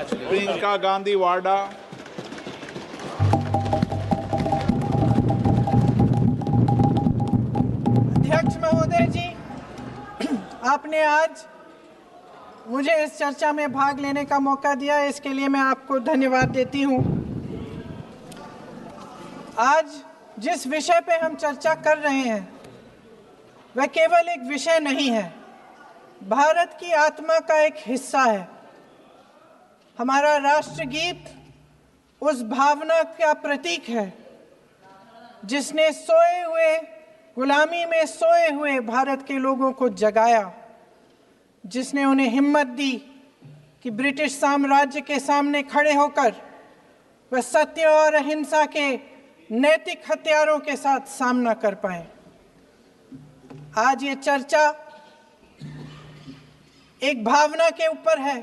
प्रियंका गांधी वाडा। अध्यक्ष महोदय जी, आपने आज मुझे इस चर्चा में भाग लेने का मौका दिया, इसके लिए मैं आपको धन्यवाद देती हूं। आज जिस विषय पे हम चर्चा कर रहे हैं वह केवल एक विषय नहीं है, भारत की आत्मा का एक हिस्सा है। हमारा राष्ट्रगीत उस भावना का प्रतीक है जिसने सोए हुए, गुलामी में सोए हुए भारत के लोगों को जगाया, जिसने उन्हें हिम्मत दी कि ब्रिटिश साम्राज्य के सामने खड़े होकर वह सत्य और अहिंसा के नैतिक हथियारों के साथ सामना कर पाए। आज ये चर्चा एक भावना के ऊपर है।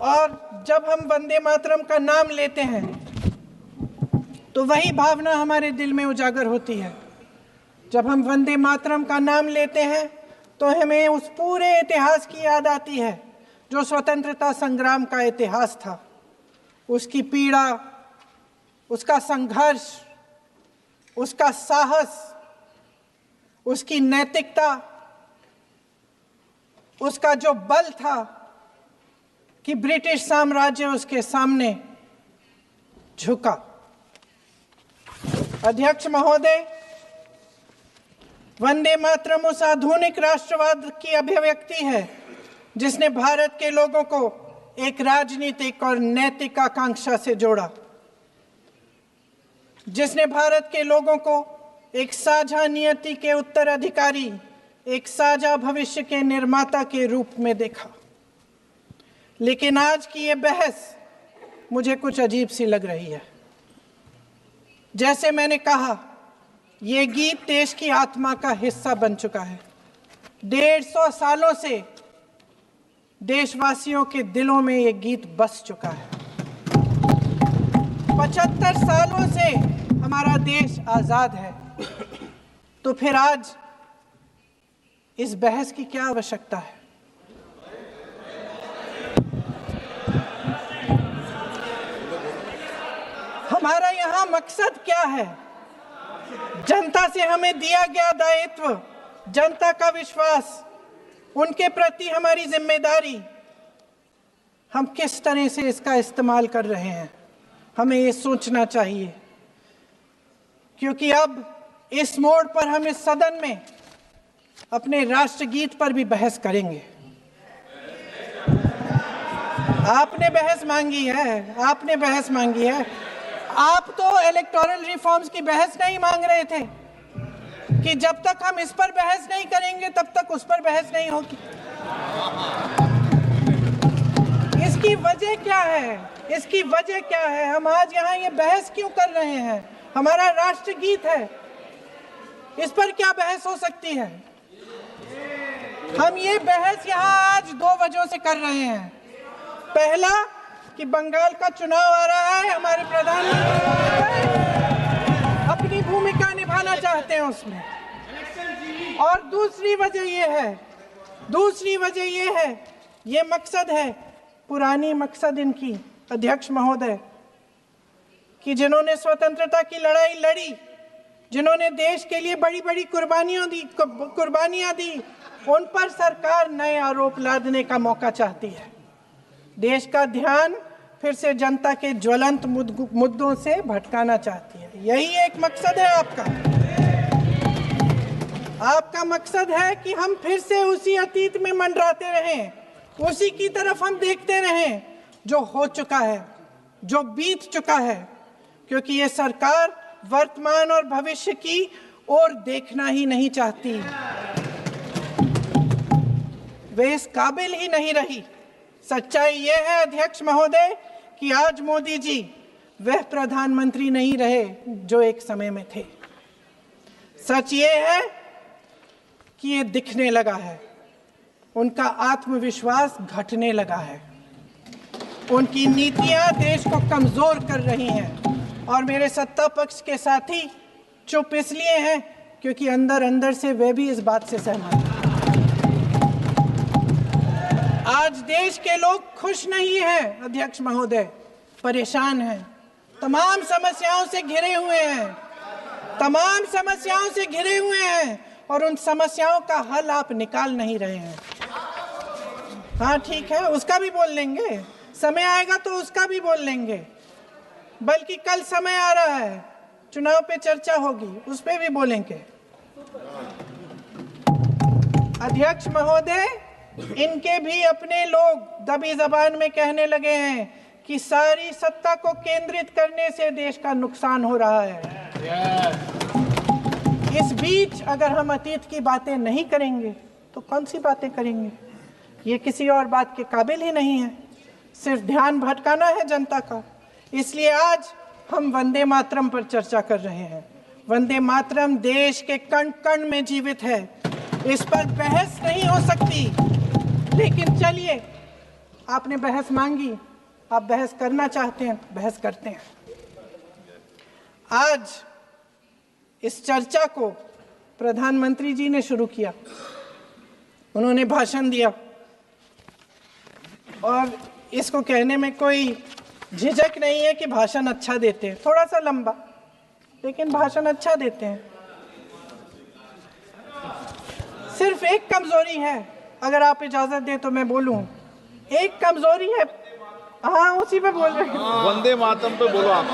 और जब हम वंदे मातरम का नाम लेते हैं तो वही भावना हमारे दिल में उजागर होती है। जब हम वंदे मातरम का नाम लेते हैं तो हमें उस पूरे इतिहास की याद आती है जो स्वतंत्रता संग्राम का इतिहास था, उसकी पीड़ा, उसका संघर्ष, उसका साहस, उसकी नैतिकता, उसका जो बल था कि ब्रिटिश साम्राज्य उसके सामने झुका। अध्यक्ष महोदय, वंदे मातरम उस आधुनिक राष्ट्रवाद की अभिव्यक्ति है जिसने भारत के लोगों को एक राजनीतिक और नैतिक आकांक्षा से जोड़ा, जिसने भारत के लोगों को एक साझा नियति के उत्तराधिकारी, एक साझा भविष्य के निर्माता के रूप में देखा। लेकिन आज की ये बहस मुझे कुछ अजीब सी लग रही है। जैसे मैंने कहा, ये गीत देश की आत्मा का हिस्सा बन चुका है। 150 सालों से देशवासियों के दिलों में ये गीत बस चुका है। 75 सालों से हमारा देश आजाद है, तो फिर आज इस बहस की क्या आवश्यकता है? हमारा यहाँ मकसद क्या है? जनता से हमें दिया गया दायित्व, जनता का विश्वास, उनके प्रति हमारी जिम्मेदारी, हम किस तरह से इसका इस्तेमाल कर रहे हैं, हमें ये सोचना चाहिए। क्योंकि अब इस मोड़ पर हम इस सदन में अपने राष्ट्रगीत पर भी बहस करेंगे। आपने बहस मांगी है, आपने बहस मांगी है। आप तो इलेक्टोरल रिफॉर्म्स की बहस नहीं मांग रहे थे कि जब तक हम इस पर बहस नहीं करेंगे तब तक उस पर बहस नहीं होगी। इसकी वजह क्या है? इसकी वजह क्या है? हम आज यहाँ ये बहस क्यों कर रहे हैं? हमारा राष्ट्रगीत है, इस पर क्या बहस हो सकती है? हम ये बहस यहाँ आज 2 वजहों से कर रहे हैं। पहला कि बंगाल का चुनाव आ रहा है, हमारे प्रधानमंत्री अपनी भूमिका निभाना चाहते हैं उसमें। और दूसरी वजह ये है, ये मकसद है, पुरानी मकसद इनकी, अध्यक्ष महोदय, कि जिन्होंने स्वतंत्रता की लड़ाई लड़ी, जिन्होंने देश के लिए बड़ी बड़ी कुर्बानियां दी, उन पर सरकार नए आरोप लादने का मौका चाहती है। देश का ध्यान फिर से जनता के ज्वलंत मुद्दों से भटकाना चाहती है। यही एक मकसद है आपका। आपका मकसद है कि हम फिर से उसी अतीत में मंडराते रहें, उसी की तरफ हम देखते रहें जो हो चुका है, जो बीत चुका है, क्योंकि ये सरकार वर्तमान और भविष्य की ओर देखना ही नहीं चाहती। वे इस काबिल ही नहीं रही। सच्चाई ये है अध्यक्ष महोदय कि आज मोदी जी वह प्रधानमंत्री नहीं रहे जो एक समय में थे। सच ये है कि ये दिखने लगा है, उनका आत्मविश्वास घटने लगा है, उनकी नीतियां देश को कमजोर कर रही हैं। और मेरे सत्ता पक्ष के साथी चुप इसलिए हैं क्योंकि अंदर अंदर से वे भी इस बात से सहमत हैं। आज देश के लोग खुश नहीं हैं अध्यक्ष महोदय, परेशान हैं, तमाम समस्याओं से घिरे हुए हैं, तमाम समस्याओं से घिरे हुए हैं और उन समस्याओं का हल आप निकाल नहीं रहे हैं। हाँ ठीक है, उसका भी बोल लेंगे, समय आएगा तो उसका भी बोल लेंगे, बल्कि कल समय आ रहा है, चुनाव पे चर्चा होगी, उस पे भी बोलेंगे। अध्यक्ष महोदय, इनके भी अपने लोग दबी जबान में कहने लगे हैं कि सारी सत्ता को केंद्रित करने से देश का नुकसान हो रहा है। इस बीच अगर हम अतीत की बातें नहीं करेंगे तो कौन सी बातें करेंगे? ये किसी और बात के काबिल ही नहीं है, सिर्फ ध्यान भटकाना है जनता का। इसलिए आज हम वंदे मातरम पर चर्चा कर रहे हैं। वंदे मातरम देश के कण कण में जीवित है, इस पर बहस नहीं हो सकती। लेकिन चलिए, आपने बहस मांगी, आप बहस करना चाहते हैं, बहस करते हैं। आज इस चर्चा को प्रधानमंत्री जी ने शुरू किया, उन्होंने भाषण दिया और इसको कहने में कोई झिझक नहीं है कि भाषण अच्छा देते हैं, थोड़ा सा लंबा, लेकिन भाषण अच्छा देते हैं। सिर्फ एक कमजोरी है, अगर आप इजाजत दें तो मैं बोलूं, एक कमजोरी है। हाँ, उसी पे बोल रहे हैं, वंदे मातरम पे बोलो आप।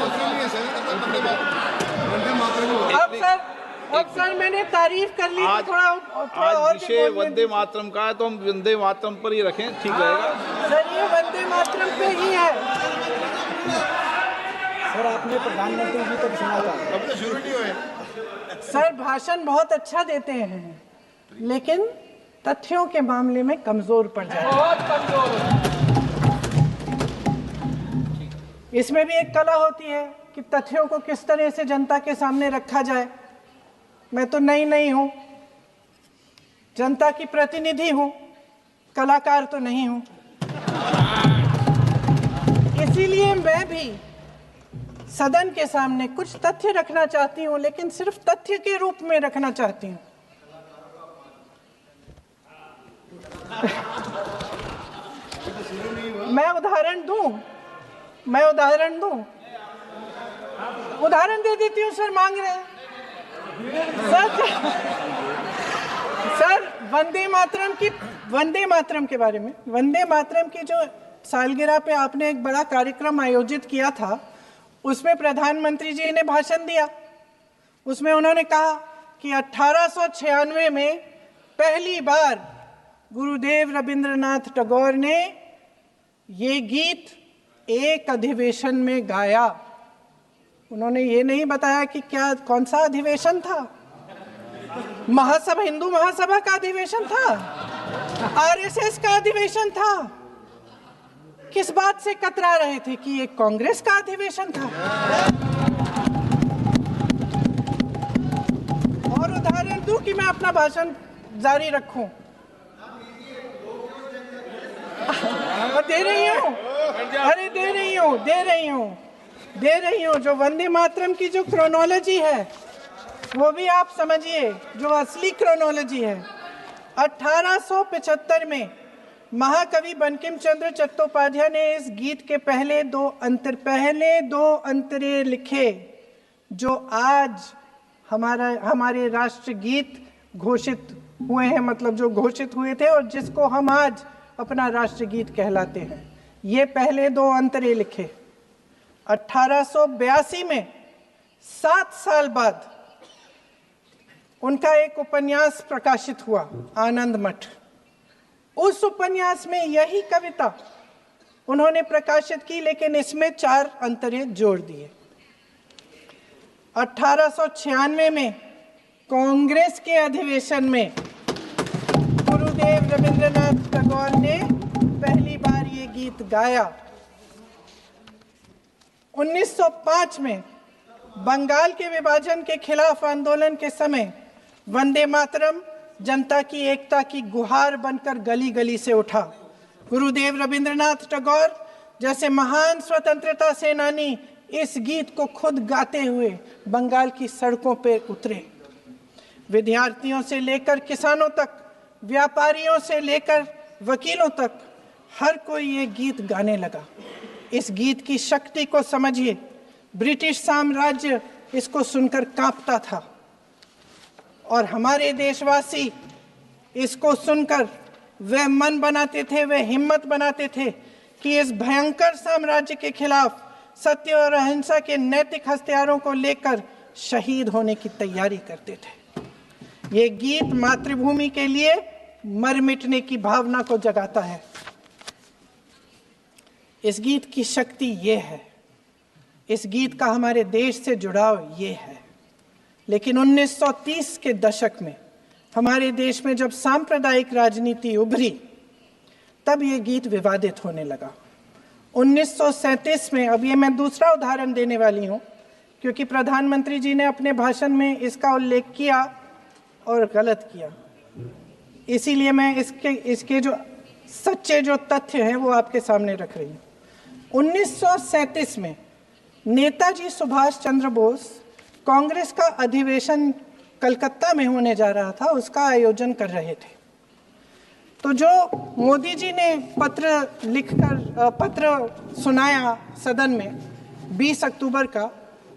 अब सर मैंने तारीफ कर ली, आज थोड़ा आज और विषय वंदे मातरम का है तो हम वंदे मातरम पर ही रखें, ठीक रहेगा सर। ये वंदे मातरम पे ही है सर। आपने प्रधानमंत्री जी तक सुना था, अब तो शुरू नहीं हुए। सर भाषण बहुत अच्छा देते हैं, लेकिन तथ्यों के मामले में कमजोर पड़ जाते हैं, बहुत कमजोर। इसमें भी एक कला होती है कि तथ्यों को किस तरह से जनता के सामने रखा जाए। मैं तो नहीं हूं, जनता की प्रतिनिधि हूं, कलाकार तो नहीं हूं। इसीलिए मैं भी सदन के सामने कुछ तथ्य रखना चाहती हूं, लेकिन सिर्फ तथ्य के रूप में रखना चाहती हूं। मैं उदाहरण दूं, उदाहरण दे देती हूँ सर, मांग रहे हैं सर वंदे मातरम के बारे में, वंदे मातरम की जो सालगिरह पे आपने एक बड़ा कार्यक्रम आयोजित किया था, उसमें प्रधानमंत्री जी ने भाषण दिया। उसमें उन्होंने कहा कि 1896 में पहली बार गुरुदेव रविंद्रनाथ टैगोर ने ये गीत एक अधिवेशन में गाया। उन्होंने ये नहीं बताया कि कौन सा अधिवेशन था, हिंदू महासभा का अधिवेशन था, आरएसएस का अधिवेशन था। किस बात से कतरा रहे थे कि ये कांग्रेस का अधिवेशन था? और उदाहरण दूं कि मैं अपना भाषण जारी रखूं? दे रही हूं, अरे दे रही हूं। जो वंदे मातरम की जो क्रोनोलॉजी है वो भी आप समझिए, जो असली क्रोनोलॉजी है। 1875 में महाकवि बंकिम चंद्र चट्टोपाध्याय ने इस गीत के पहले दो अंतरे लिखे, जो आज हमारे राष्ट्रगीत घोषित हुए हैं, मतलब जो घोषित हुए थे और जिसको हम आज अपना राष्ट्रगीत कहलाते हैं। ये पहले दो अंतरे लिखे 1882 में, 7 साल बाद उनका एक उपन्यास प्रकाशित हुआ, आनंद मठ। उस उपन्यास में यही कविता उन्होंने प्रकाशित की, लेकिन इसमें 4 अंतरे जोड़ दिए। 1896 में कांग्रेस के अधिवेशन में गुरुदेव रविंद्रनाथ टैगोर ने पहली बार ये गीत गाया। 1905 में बंगाल के विभाजन के खिलाफ आंदोलन के समय वंदे मातरम जनता की एकता की गुहार बनकर गली गली से उठा। गुरुदेव रविंद्रनाथ टैगोर जैसे महान स्वतंत्रता सेनानी इस गीत को खुद गाते हुए बंगाल की सड़कों पर उतरे। विद्यार्थियों से लेकर किसानों तक, व्यापारियों से लेकर वकीलों तक, हर कोई ये गीत गाने लगा। इस गीत की शक्ति को समझिए। ब्रिटिश साम्राज्य इसको सुनकर कांपता था और हमारे देशवासी इसको सुनकर वे मन बनाते थे, वे हिम्मत बनाते थे कि इस भयंकर साम्राज्य के खिलाफ सत्य और अहिंसा के नैतिक हथियारों को लेकर शहीद होने की तैयारी करते थे। ये गीत मातृभूमि के लिए मर मिटने की भावना को जगाता है। इस गीत की शक्ति ये है, इस गीत का हमारे देश से जुड़ाव ये है। लेकिन 1930 के दशक में हमारे देश में जब सांप्रदायिक राजनीति उभरी, तब ये गीत विवादित होने लगा। 1937 में, अब ये मैं दूसरा उदाहरण देने वाली हूँ क्योंकि प्रधानमंत्री जी ने अपने भाषण में इसका उल्लेख किया और गलत किया, इसीलिए मैं इसके जो सच्चे जो तथ्य हैं वो आपके सामने रख रही हूँ। 1937 में नेताजी सुभाष चंद्र बोस कांग्रेस का अधिवेशन कलकत्ता में होने जा रहा था, उसका आयोजन कर रहे थे। तो जो मोदी जी ने पत्र सुनाया सदन में 20 अक्टूबर का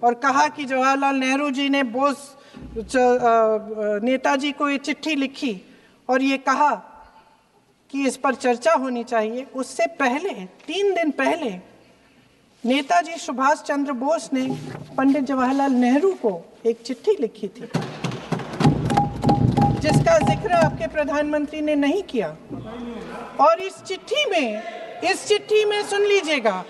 और कहा कि जवाहरलाल नेहरू जी ने नेताजी को ये चिट्ठी लिखी और ये कहा कि इस पर चर्चा होनी चाहिए, उससे पहले 3 दिन पहले नेताजी सुभाष चंद्र बोस ने पंडित जवाहरलाल नेहरू को एक चिट्ठी लिखी थी जिसका जिक्र आपके प्रधानमंत्री ने नहीं किया। और इस चिट्ठी में सुन लीजिएगा,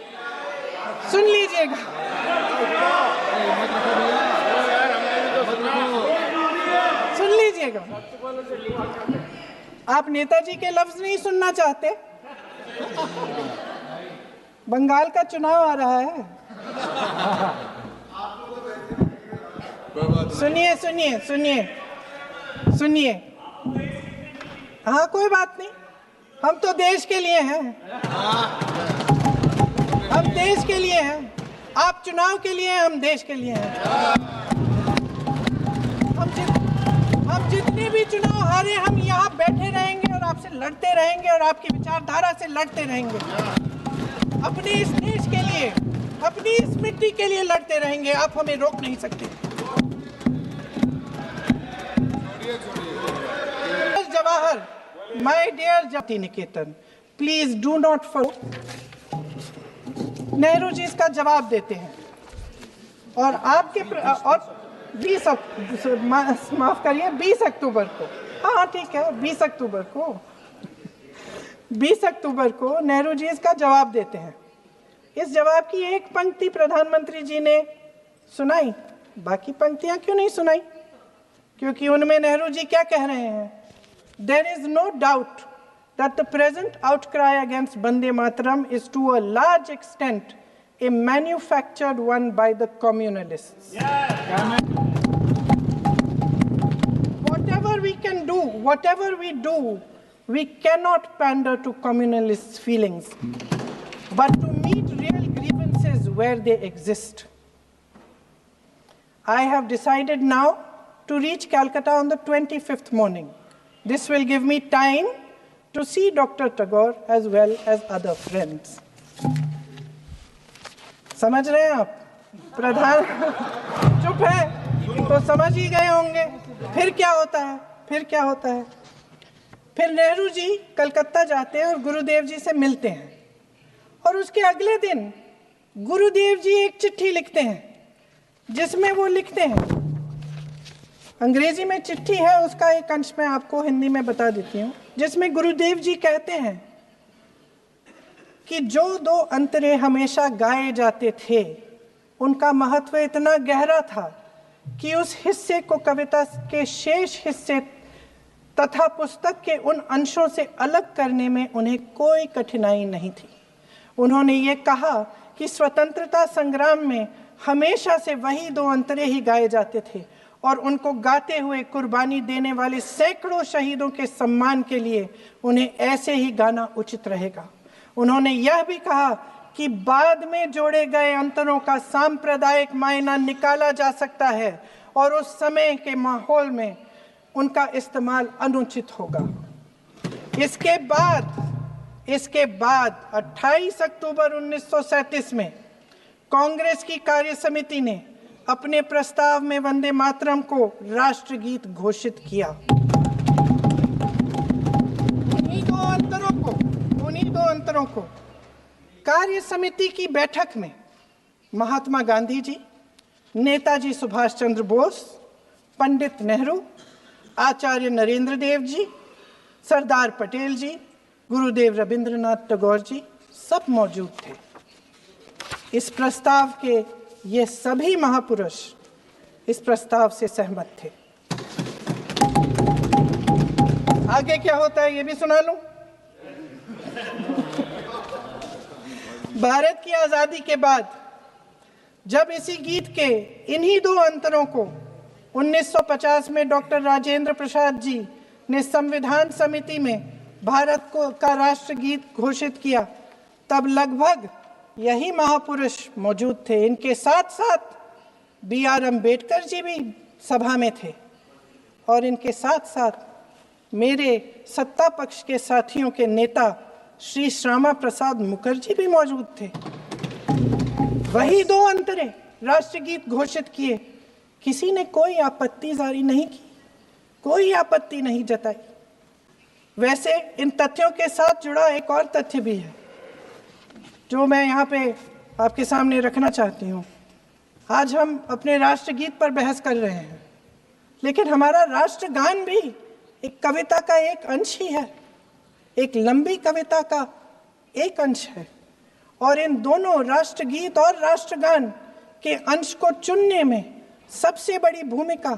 आप नेताजी के लफ्ज नहीं सुनना चाहते? बंगाल का चुनाव आ रहा है। सुनिए। हाँ, कोई बात नहीं, हम तो देश के लिए हैं, हम देश के लिए हैं। आप चुनाव के लिए, हम देश के लिए हैं। हम जितने भी चुनाव हारे, हम यहाँ बैठे रहेंगे और आपसे लड़ते रहेंगे और आपकी विचारधारा से लड़ते रहेंगे। अपने इस देश के लिए, अपनी इस मिट्टी के लिए लड़ते रहेंगे। आप हमें रोक नहीं सकते। जवाहर, माय डियर जाति निकेतन, please do not Nehru ji इसका जवाब देते हैं और आपके और 20 अक्टूबर को, हाँ ठीक है, 20 अक्टूबर को नेहरू जी इसका जवाब देते हैं। इस जवाब की एक पंक्ति प्रधानमंत्री जी ने सुनाई, बाकी पंक्तियां क्यों नहीं सुनाई? क्योंकि उनमें नेहरू जी क्या कह रहे हैं? There is no doubt that the present outcry against Bande Mataram is to a large extent a manufactured one by the communalists. Whatever we do, we cannot pander to communalists' feelings, but to meet real grievances where they exist. I have decided now to reach Calcutta on the 25th morning. This will give me time to see Dr. Tagore as well as other friends. समझ रहे हैं आप? प्रधान चुप है तो समझ ही गए होंगे। फिर क्या होता है? फिर नेहरू जी कलकत्ता जाते हैं और गुरुदेव जी से मिलते हैं और उसके अगले दिन गुरुदेव जी एक चिट्ठी लिखते हैं जिसमें वो लिखते हैं, अंग्रेजी में चिट्ठी है, उसका एक अंश मैं आपको हिंदी में बता देती हूँ, जिसमें गुरुदेव जी कहते हैं कि जो 2 अंतरे हमेशा गाए जाते थे उनका महत्व इतना गहरा था कि उस हिस्से को कविता के शेष हिस्से तथा पुस्तक के उन अंशों से अलग करने में उन्हें कोई कठिनाई नहीं थी। उन्होंने ये कहा कि स्वतंत्रता संग्राम में हमेशा से वही 2 अंतरे ही गाए जाते थे और उनको गाते हुए कुर्बानी देने वाले सैकड़ों शहीदों के सम्मान के लिए उन्हें ऐसे ही गाना उचित रहेगा। उन्होंने यह भी कहा कि बाद में जोड़े गए अंतरों का सांप्रदायिक मायना निकाला जा सकता है और उस समय के माहौल में उनका इस्तेमाल अनुचित होगा। इसके बाद इसके बाद 28 अक्टूबर 1937 में कांग्रेस की कार्य समिति ने अपने प्रस्ताव में वंदे मातरम को राष्ट्रगीत घोषित किया। उन्हीं दो अंतरों को कार्य समिति की बैठक में महात्मा गांधी जी, नेताजी सुभाष चंद्र बोस, पंडित नेहरू, आचार्य नरेंद्र देव जी, सरदार पटेल जी, गुरुदेव रविंद्रनाथ टैगोर जी सब मौजूद थे। इस प्रस्ताव के ये सभी महापुरुष इस प्रस्ताव से सहमत थे। आगे क्या होता है ये भी सुना लूं। भारत की आजादी के बाद जब इसी गीत के इन्हीं दो अंतरों को 1950 में डॉक्टर राजेंद्र प्रसाद जी ने संविधान समिति में भारत को का राष्ट्रगीत घोषित किया, तब लगभग यही महापुरुष मौजूद थे। इनके साथ साथ B.R. अम्बेडकर जी भी सभा में थे और इनके साथ साथ मेरे सत्ता पक्ष के साथियों के नेता श्री श्यामा प्रसाद मुखर्जी भी मौजूद थे। वही दो अंतरे राष्ट्रगीत घोषित किए। किसी ने कोई आपत्ति जारी नहीं की, कोई आपत्ति नहीं जताई। वैसे इन तथ्यों के साथ जुड़ा एक और तथ्य भी है जो मैं यहाँ पे आपके सामने रखना चाहती हूँ। आज हम अपने राष्ट्रगीत पर बहस कर रहे हैं, लेकिन हमारा राष्ट्रगान भी एक कविता का एक अंश ही है, एक लंबी कविता का एक अंश है। और इन दोनों राष्ट्रगीत और राष्ट्रगान के अंश को चुनने में सबसे बड़ी भूमिका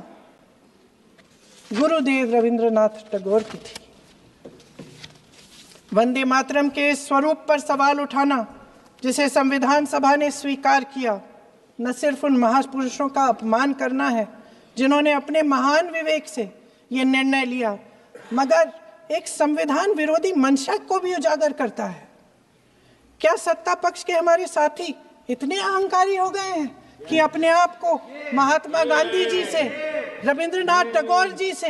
गुरुदेव रविंद्रनाथ टैगोर की थी। वंदे मातरम के स्वरूप पर सवाल उठाना, जिसे संविधान सभा ने स्वीकार किया, न सिर्फ उन महापुरुषों का अपमान करना है जिन्होंने अपने महान विवेक से ये निर्णय लिया, मगर एक संविधान विरोधी मंशा को भी उजागर करता है। क्या सत्ता पक्ष के हमारे साथी इतने अहंकारी हो गए हैं कि अपने आप को महात्मा गांधी जी से, रविंद्रनाथ टैगोर जी से,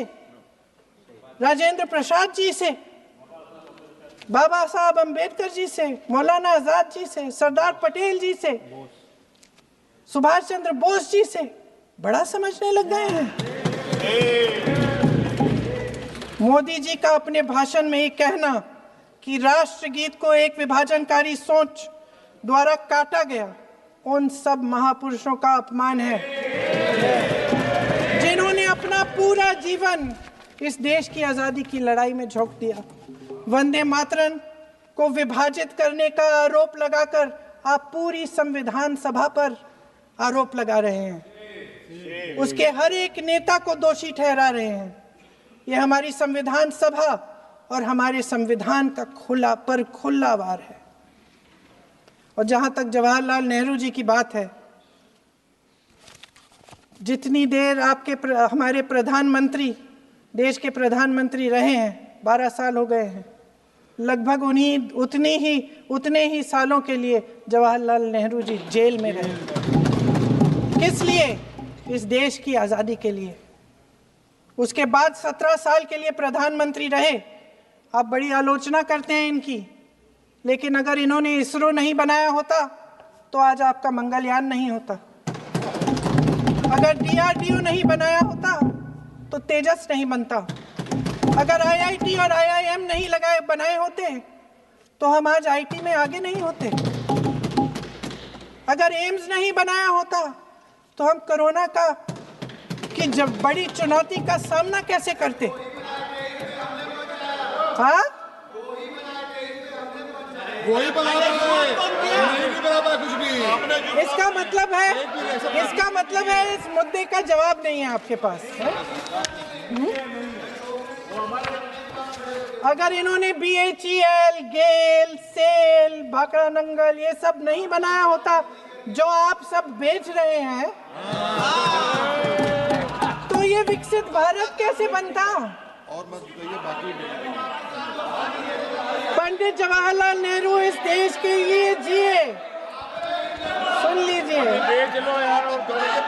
राजेंद्र प्रसाद जी से, बाबा साहब अम्बेडकर जी से, मौलाना आजाद जी से, सरदार पटेल जी से, सुभाष चंद्र बोस जी से बड़ा समझने लग गए हैं? मोदी जी का अपने भाषण में ये कहना कि राष्ट्रगीत को एक विभाजनकारी सोच द्वारा काटा गया, उन सब महापुरुषों का अपमान है जिन्होंने अपना पूरा जीवन इस देश की आजादी की लड़ाई में झोंक दिया। वंदे मातरम को विभाजित करने का आरोप लगाकर आप पूरी संविधान सभा पर आरोप लगा रहे हैं, उसके हर एक नेता को दोषी ठहरा रहे हैं। यह हमारी संविधान सभा और हमारे संविधान का खुला वार है। और जहां तक जवाहरलाल नेहरू जी की बात है, जितनी देर हमारे प्रधानमंत्री देश के प्रधानमंत्री रहे हैं, 12 साल हो गए हैं, लगभग उतने ही सालों के लिए जवाहरलाल नेहरू जी जेल में रहे। किस लिए? इस देश की आज़ादी के लिए। उसके बाद 17 साल के लिए प्रधानमंत्री रहे। आप बड़ी आलोचना करते हैं इनकी, लेकिन अगर इन्होंने इसरो नहीं बनाया होता तो आज आपका मंगलयान नहीं होता। अगर DRDO नहीं बनाया होता तो तेजस नहीं बनता। अगर IIT और IIM नहीं बनाए होते तो हम आज IT में आगे नहीं होते। अगर एम्स नहीं बनाया होता तो हम कोरोना की जब बड़ी चुनौती का सामना कैसे करते? हाँ, वही बना रहा है, नहीं बना पाया कुछ भी। इसका मतलब है इस मुद्दे का जवाब नहीं है आपके पास है? अगर इन्होंने BHEL, गेल, सेल, भाखड़ा नंगल ये सब नहीं बनाया होता जो आप सब बेच रहे हैं, तो ये विकसित भारत कैसे बनता? और मत बताइए बाकी। पंडित जवाहरलाल नेहरू इस देश के लिए जिए। सुन लीजिए, बेच लो यार, और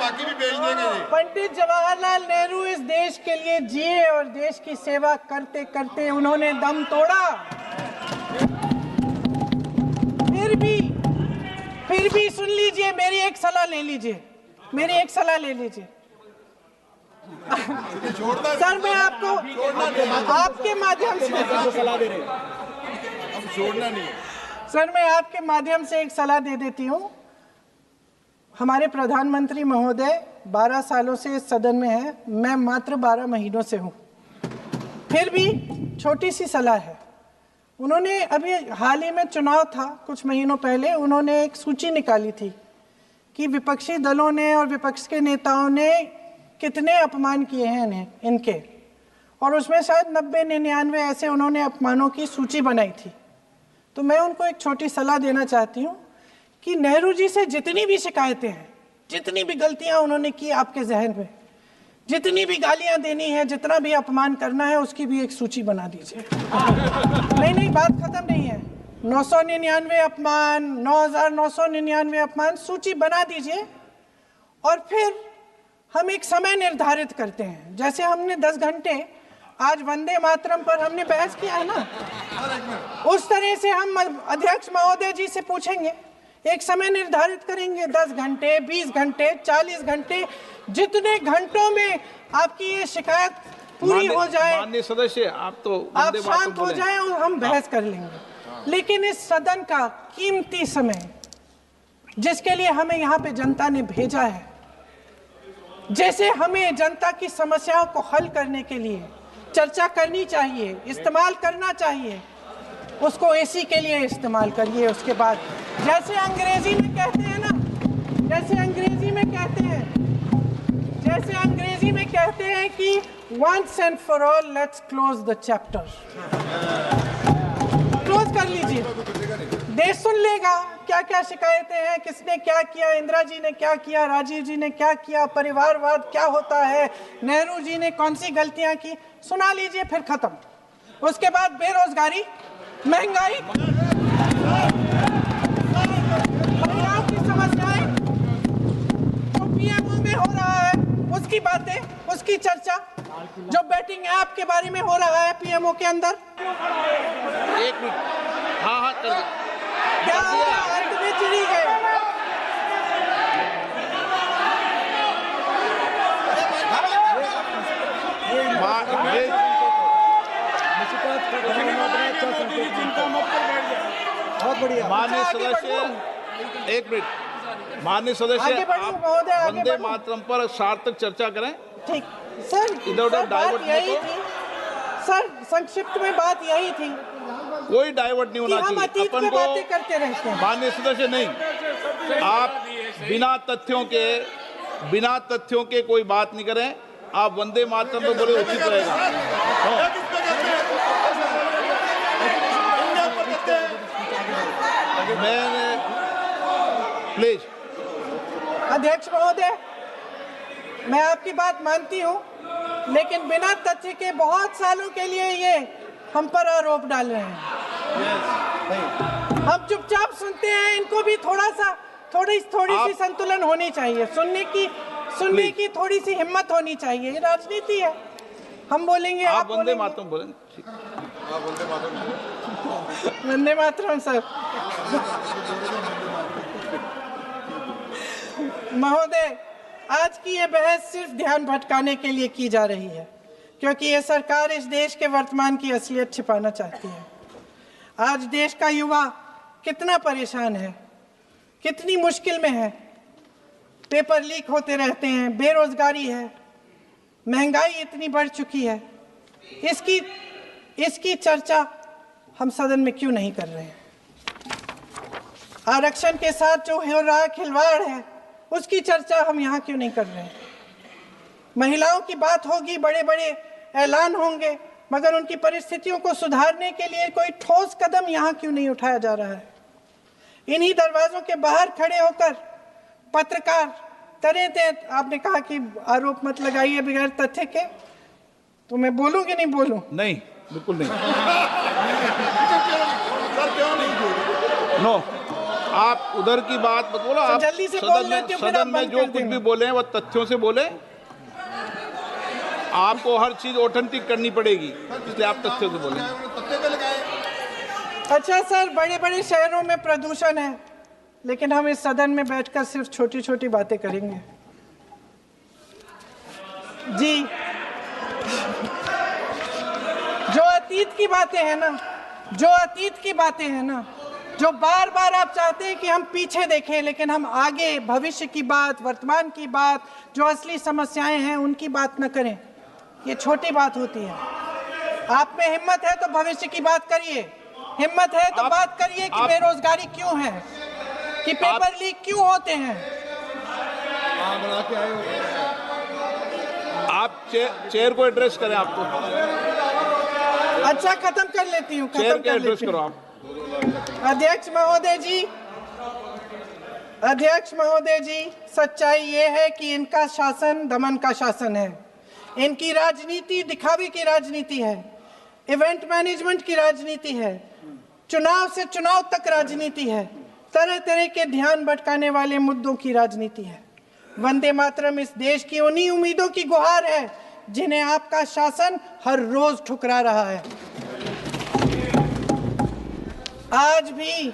बाकी भी बेच देंगे। पंडित जवाहरलाल नेहरू इस देश के लिए जिए और देश की सेवा करते करते उन्होंने दम तोड़ा। फिर भी सुन लीजिए, मेरी एक सलाह ले लीजिए, मेरी एक सलाह ले लीजिए। सर मैं आपको आपके माध्यम से सलाह दे रहे हैं, अब छोड़ना नहीं। सर मैं आपके माध्यम से एक सलाह दे देती हूँ। हमारे प्रधानमंत्री महोदय 12 सालों से इस सदन में है, मैं मात्र 12 महीनों से हूँ। फिर भी छोटी सी सलाह है। उन्होंने अभी हाल ही में चुनाव था, कुछ महीनों पहले उन्होंने एक सूची निकाली थी कि विपक्षी दलों ने और विपक्ष के नेताओं ने कितने अपमान किए हैं इनके, और उसमें शायद 90-99 ऐसे उन्होंने अपमानों की सूची बनाई थी। तो मैं उनको एक छोटी सलाह देना चाहती हूँ कि नेहरू जी से जितनी भी शिकायतें हैं, जितनी भी गलतियाँ उन्होंने की आपके जहन में, जितनी भी गालियाँ देनी है, जितना भी अपमान करना है, उसकी भी एक सूची बना दीजिए। नहीं, बात खत्म नहीं है। 999 अपमान, 9,999 अपमान, सूची बना दीजिए और फिर हम एक समय निर्धारित करते हैं। जैसे हमने 10 घंटे आज वंदे मातरम पर हमने बहस किया है ना, उस तरह से हम अध्यक्ष महोदय जी से पूछेंगे, एक समय निर्धारित करेंगे, 10 घंटे, 20 घंटे, 40 घंटे, जितने घंटों में आपकी ये शिकायत पूरी हो जाए, माननीय सदस्य आप तो आप शांत हो जाएं और हम बहस कर लेंगे। लेकिन इस सदन का कीमती समय, जिसके लिए हमें यहाँ पे जनता ने भेजा है, जैसे हमें जनता की समस्याओं को हल करने के लिए चर्चा करनी चाहिए, इस्तेमाल करना चाहिए, उसको एसी के लिए इस्तेमाल करिए। उसके बाद जैसे अंग्रेजी में कहते हैं ना, जैसे अंग्रेजी में कहते हैं कि once and for all let's close the chapter, close कर लीजिए। देश सुन लेगा क्या क्या शिकायतें हैं, किसने क्या किया, इंदिरा जी ने क्या किया, राजीव जी ने क्या किया, परिवारवाद क्या होता है, नेहरू जी ने कौन सी गलतियां की, सुना लीजिए, फिर खत्म। उसके बाद बेरोजगारी, महंगाई, महिलाओं की समस्याएं, जो पीएमओ में हो रहा है उसकी बातें, उसकी चर्चा, जो बैटिंग ऐप के बारे में हो रहा है पीएमओ के अंदर। एक मिनट, हाँ कर दो। क्या अंत में चिड़ी गए। बहुत बढ़िया। माननीय सदस्य, एक मिनट, माननीय सदस्य आप वंदे मातरम पर सार्थक चर्चा करें। ठीक सर, इधर उधर डाइवर्ट यही थी सर, संक्षिप्त में बात यही थी, कोई डाइवर्ट नहीं होना चाहिए। अपन को बातें करते रहते हैं। माननीय सदस्य नहीं, आप बिना तथ्यों के कोई बात नहीं करें। आप वंदे मातरम तो बोले उचित रहेगा। मैं प्लीज। अध्यक्ष महोदय, मैं आपकी बात मानती हूँ, लेकिन बिना तथ्य के बहुत सालों के लिए ये हम पर आरोप डाल रहे हैं। हम चुपचाप सुनते हैं, इनको भी थोड़ी सी संतुलन होनी चाहिए, सुनने की थोड़ी सी हिम्मत होनी चाहिए। ये राजनीति है, हम बोलेंगे, आप वंदे मातरम बोलें। वंदे मातरम सर। महोदय, आज की ये बहस सिर्फ ध्यान भटकाने के लिए की जा रही है, क्योंकि ये सरकार इस देश के वर्तमान की असलियत छिपाना चाहती है। आज देश का युवा कितना परेशान है, कितनी मुश्किल में है, पेपर लीक होते रहते हैं, बेरोजगारी है, महंगाई इतनी बढ़ चुकी है। इसकी चर्चा हम सदन में क्यों नहीं कर रहे हैं? आरक्षण के साथ जो हो रहा खिलवाड़ है, उसकी चर्चा हम यहाँ क्यों नहीं कर रहे हैं? महिलाओं की बात होगी, बड़े बड़े ऐलान होंगे, मगर उनकी परिस्थितियों को सुधारने के लिए कोई ठोस कदम यहाँ क्यों नहीं उठाया जा रहा है? इन्हीं दरवाजों के बाहर खड़े होकर पत्रकार तरह आपने कहा कि आरोप मत लगाइए बगैर तथ्य के, तो मैं बोलूं कि नहीं बोलूं? नहीं, बिल्कुल नहीं। नो, आप उधर की बात मत बोलो। आप जल्दी से सदन में जो कुछ भी बोले वो तथ्यों से बोले। आपको हर चीज ऑथेंटिक करनी पड़ेगी, इसलिए आप तथ्यों से बोले। अच्छा सर, बड़े बड़े शहरों में प्रदूषण है, लेकिन हम इस सदन में बैठकर सिर्फ छोटी छोटी बातें करेंगे। जी, जो अतीत की बातें हैं ना, जो अतीत की बातें हैं ना, जो बार बार आप चाहते हैं कि हम पीछे देखें, लेकिन हम आगे भविष्य की बात, वर्तमान की बात, जो असली समस्याएं हैं उनकी बात न करें, ये छोटी बात होती है। आप में हिम्मत है तो भविष्य की बात करिए, हिम्मत है तो बात करिए कि बेरोजगारी क्यों है, कि पेपर लीक क्यों होते हैं। आप चेयर को एड्रेस करें। आपको अच्छा, खत्म कर लेती हूँ, चेयर खत्म के कर एड्रेस लेती करो हूँ। आप। अध्यक्ष महोदय जी, अध्यक्ष महोदय जी, सच्चाई ये है कि इनका शासन दमन का शासन है। इनकी राजनीति दिखावे की राजनीति है, इवेंट मैनेजमेंट की राजनीति है, चुनाव से चुनाव तक राजनीति है, तरह तरह के ध्यान भटकाने वाले मुद्दों की राजनीति है। वंदे मातरम इस देश की उन्हीं उम्मीदों की गुहार है जिन्हें आपका शासन हर रोज ठुकरा रहा है। आज भी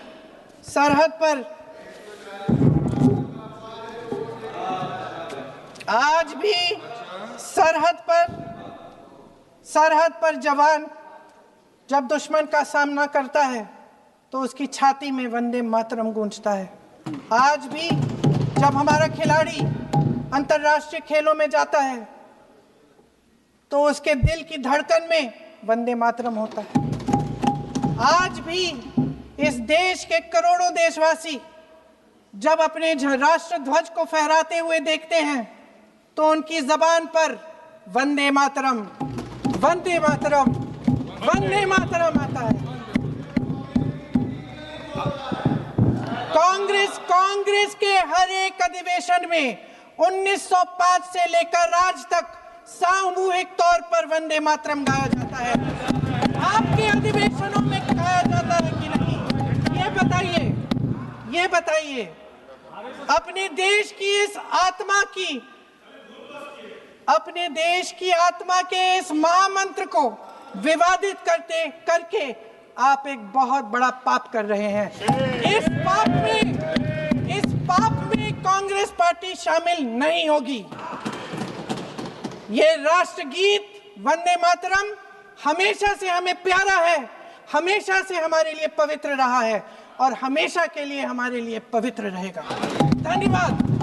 सरहद पर जवान जब दुश्मन का सामना करता है तो उसकी छाती में वंदे मातरम गूंजता है। आज भी जब हमारा खिलाड़ी अंतर्राष्ट्रीय खेलों में जाता है तो उसके दिल की धड़कन में वंदे मातरम होता है। आज भी इस देश के करोड़ों देशवासी जब अपने राष्ट्र ध्वज को फहराते हुए देखते हैं तो उनकी जबान पर वंदे मातरम, वंदे मातरम, वंदे मातरम आता है। कांग्रेस के हर एक अधिवेशन में 1905 से लेकर आज तक सामूहिक तौर पर वंदे मातरम गाया जाता है। आपके अधिवेशनों में गाया जाता है कि नहीं, ये बताइए। अपने देश की आत्मा के इस महामंत्र को विवादित करके आप एक बहुत बड़ा पाप कर रहे हैं। इस पाप में कांग्रेस पार्टी शामिल नहीं होगी। ये राष्ट्रगीत वंदे मातरम हमेशा से हमें प्यारा है, हमेशा से हमारे लिए पवित्र रहा है और हमेशा के लिए हमारे लिए पवित्र रहेगा। धन्यवाद।